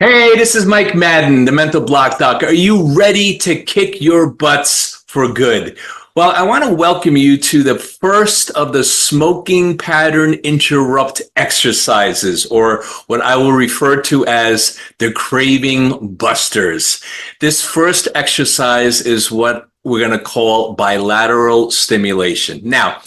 Hey, this is Mike Madden, the Mental Block Doc. Are you ready to kick your butts for good? Well, I want to welcome you to the first of the smoking pattern interrupt exercises, or what I will refer to as the craving busters. This first exercise is what we're going to call bilateral stimulation. Now,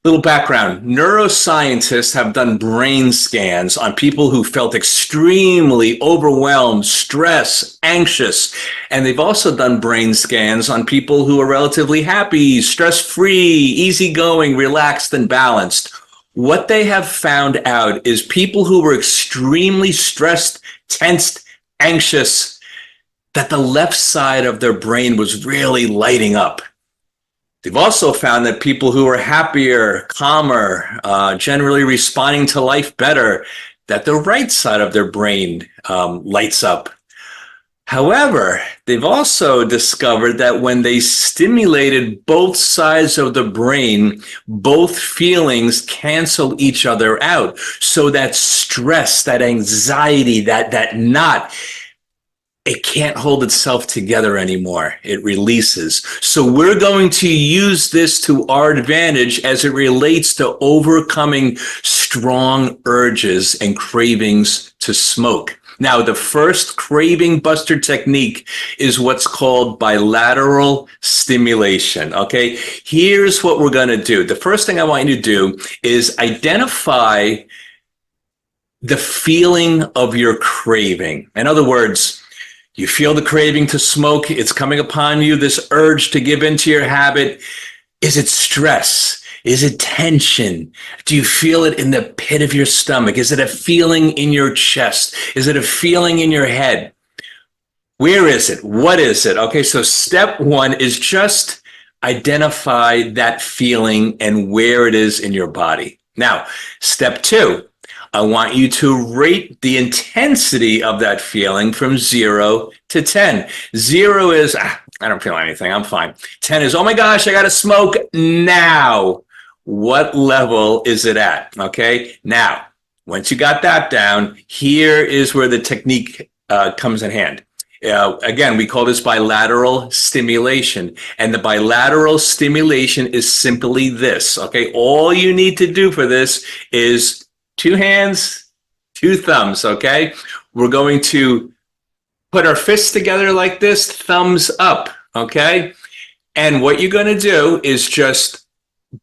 little background. Neuroscientists have done brain scans on people who felt extremely overwhelmed, stressed, anxious, and they've also done brain scans on people who are relatively happy, stress-free, easygoing, relaxed, and balanced. What they have found out is people who were extremely stressed, tensed, anxious, that the left side of their brain was really lighting up. They've also found that people who are happier, calmer, generally responding to life better, that the right side of their brain lights up. However, they've also discovered that when they stimulated both sides of the brain, both feelings cancel each other out. So that stress, that anxiety, that knot, it can't hold itself together anymore. It releases. So we're going to use this to our advantage as it relates to overcoming strong urges and cravings to smoke. Now, the first craving buster technique is what's called bilateral stimulation, okay? Here's what we're going to do. The first thing I want you to do is identify the feeling of your craving. In other words, you feel the craving to smoke. It's coming upon you, this urge to give into your habit. Is it stress? Is it tension? Do you feel it in the pit of your stomach? Is it a feeling in your chest? Is it a feeling in your head? Where is it? What is it? Okay, so step one is just identify that feeling and where it is in your body. Now, step two, I want you to rate the intensity of that feeling from 0 to 10. 0 is, I don't feel anything, I'm fine. 10 is, oh my gosh, I got to smoke now. What level is it at? Okay, now, once you got that down, here is where the technique comes in hand. Again, we call this bilateral stimulation. And the bilateral stimulation is simply this, okay? All you need to do for this is 2 hands, 2 thumbs, okay? We're going to put our fists together like this, thumbs up, okay? And what you're going to do is just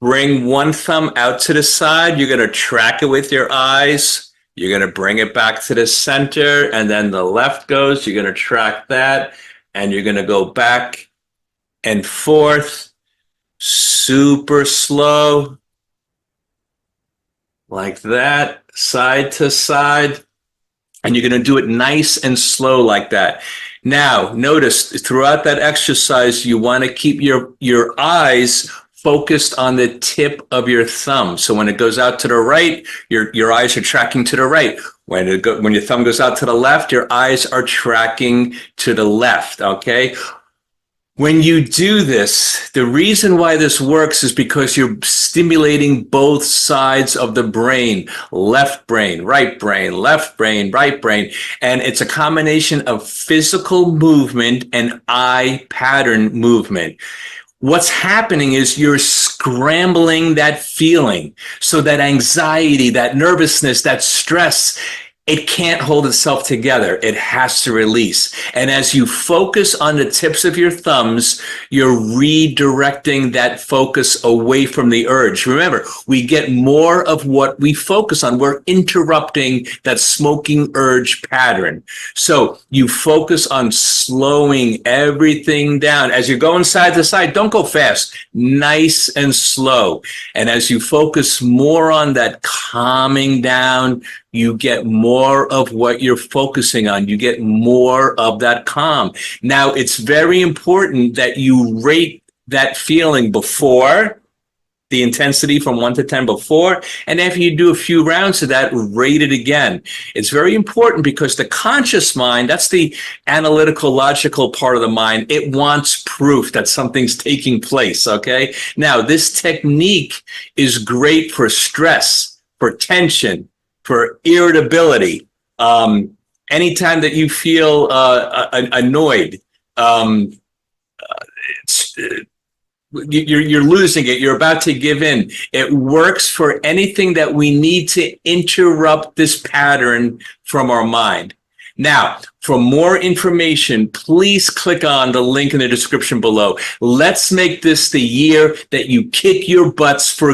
bring one thumb out to the side. You're going to track it with your eyes. You're going to bring it back to the center, and then the left goes. You're going to track that, and you're going to go back and forth, super slow. Like that, side to side, and you're going to do it nice and slow like that. Now, notice throughout that exercise, you want to keep your eyes focused on the tip of your thumb. So when it goes out to the right, your eyes are tracking to the right. When your thumb goes out to the left, your eyes are tracking to the left, okay? When you do this, the reason why this works is because you're stimulating both sides of the brain, left brain, right brain, left brain, right brain. And it's a combination of physical movement and eye pattern movement. What's happening is you're scrambling that feeling. So that anxiety, that nervousness, that stress, it can't hold itself together. It has to release. And as you focus on the tips of your thumbs, you're redirecting that focus away from the urge. Remember, we get more of what we focus on. We're interrupting that smoking urge pattern. So you focus on slowing everything down. As you're going side to side, don't go fast. Nice and slow. And as you focus more on that calming down, you get more of what you're focusing on. You get more of that calm. Now, it's very important that you rate that feeling before, the intensity from 1 to 10 before, and after you do a few rounds of that, rate it again. It's very important because the conscious mind, that's the analytical, logical part of the mind, it wants proof that something's taking place, okay? Now, this technique is great for stress, for tension, for irritability, Anytime that you feel annoyed, um, you're losing it, you're about to give in. It works for anything that we need to interrupt this pattern from our mind. Now, for more information, please click on the link in the description below. Let's make this the year that you kick your butts for